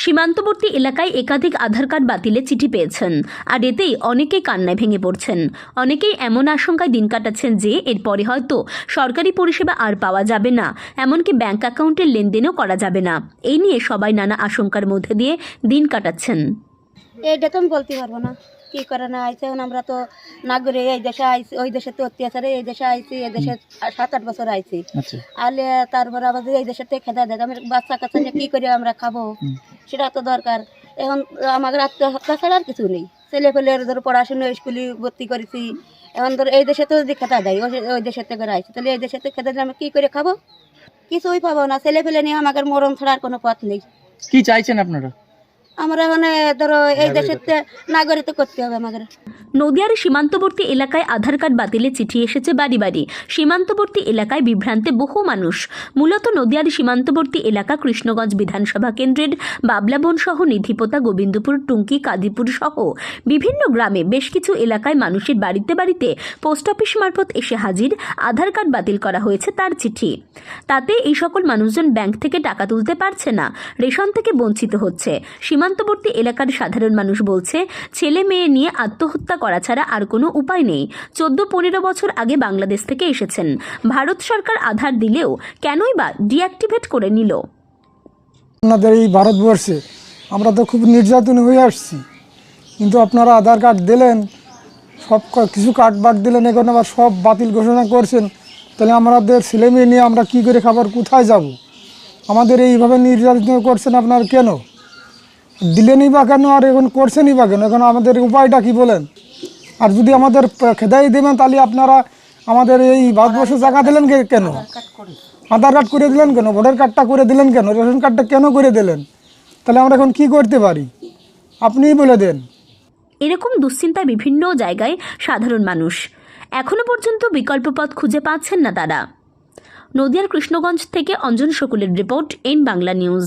সীমান্তবর্তী এলাকায় একাধিক আধার কার্ড বাতিলের চিঠি পেয়েছেন, আর এতেই অনেকেই কান্নায় ভেঙে পড়ছেন। অনেকেই এমন আশঙ্কায় দিন কাটাচ্ছেন যে এরপরে হয়তো সরকারি পরিষেবা আর পাওয়া যাবে না, এমনকি ব্যাংক অ্যাকাউন্টের লেনদেনও করা যাবে না। এই নিয়ে সবাই নানা আশঙ্কার মধ্যে দিয়ে দিন কাটাচ্ছেন। এইটা তো আমি বলতে পারবো না কি করে না আইছে। এখন আমরা তো নাগরে এই দেশে আইছি, ওই দেশে তো অত্যাচারে এই দেশে আইছি, এই দেশে 7-8 বছর আইছি। আলে তারপরে আবার এই দেশে তো খেতে দেয়, আমি বাচ্চা কাচ্চা নিয়ে কি করে আমরা খাবো, সেটা তো দরকার। এখন আমাদের আত্মহত্যা ছাড়া আর কিছু নেই। ছেলে পেলের ধরো পড়াশুনো স্কুলে ভর্তি করেছি, এখন ধরো এই দেশে তো যদি খেতে দেয়, ওই দেশের থেকে আইছি, তাহলে এই দেশে তো খেতে দিলে আমরা কি করে খাবো? কিছুই পাবো না। ছেলে পেলে নিয়ে আমাদের মরণ ছাড়া আর কোনো পথ নেই। কি চাইছেন আপনারা? আমরা মানে ধরো এই দেশের নাগরিক করতে হবে আমাদের। নদিয়ার সীমান্তবর্তী এলাকায় আধার কার্ড বাতিলের চিঠি এসেছে বাড়ি বাড়ি। সীমান্তবর্তী এলাকায় বিভ্রান্তে বহু মানুষ। মূলত নদিয়ার সীমান্তবর্তী এলাকা কৃষ্ণগঞ্জ বিধানসভা কেন্দ্রের বাবলাবন সহ নিধিপোতা, গোবিন্দপুর, টুঙ্কি, কাদিপুর সহ বিভিন্ন গ্রামে বেশ কিছু এলাকায় মানুষের বাড়িতে বাড়িতে পোস্ট অফিস মারফত এসে হাজির আধার কার্ড বাতিল করা হয়েছে তার চিঠি। তাতে এই সকল মানুষজন ব্যাংক থেকে টাকা তুলতে পারছে না, রেশন থেকে বঞ্চিত হচ্ছে। সীমান্তবর্তী এলাকার সাধারণ মানুষ বলছে, ছেলে মেয়ে নিয়ে আত্মহত্যা করা ছাড়া আর কোনো উপায় নেই। 14-15 বছর আগে বাংলাদেশ থেকে এসেছেন। ভারত সরকার আধার দিলেও কেনই বা ডিঅ্যাক্টিভেট করে নিল? আপনাদের এই ভারতবর্ষে আমরা তো খুব নির্যাতন হয়ে আসছি, কিন্তু আপনারা আধার কার্ড দিলেন, সব কিছু কার্ড বাদ দিলেন, এখন আবার সব বাতিল ঘোষণা করছেন। তাহলে আমাদের ছেলে মেয়ে নিয়ে আমরা কী করে খাবার, কোথায় যাব? আমাদের এইভাবে নির্যাতন করছেন আপনারা কেন? দিলেনই বা কেন, আর এখন করছেনই বা কেন? এখন আমাদের উপায়টা কি বলেন? আর যদি আমাদের খেদাই দেবেন, তাহলে আপনারা আমাদের এই ভারতবর্ষে জায়গা দিলেন কেন? আধার কার্ড করে দিলেন কেন? ভোটার কার্ডটা করে দিলেন কেন? রেশন কার্ডটা কেন করে দিলেন? তাহলে আমরা এখন কি করতে পারি, আপনিই বলে দেন। এরকম দুশ্চিন্তায় বিভিন্ন জায়গায় সাধারণ মানুষ এখনো পর্যন্ত বিকল্প পথ খুঁজে পাচ্ছেন না তারা। নদিয়ার কৃষ্ণগঞ্জ থেকে অঞ্জন শকুলের রিপোর্ট, এন বাংলা নিউজ।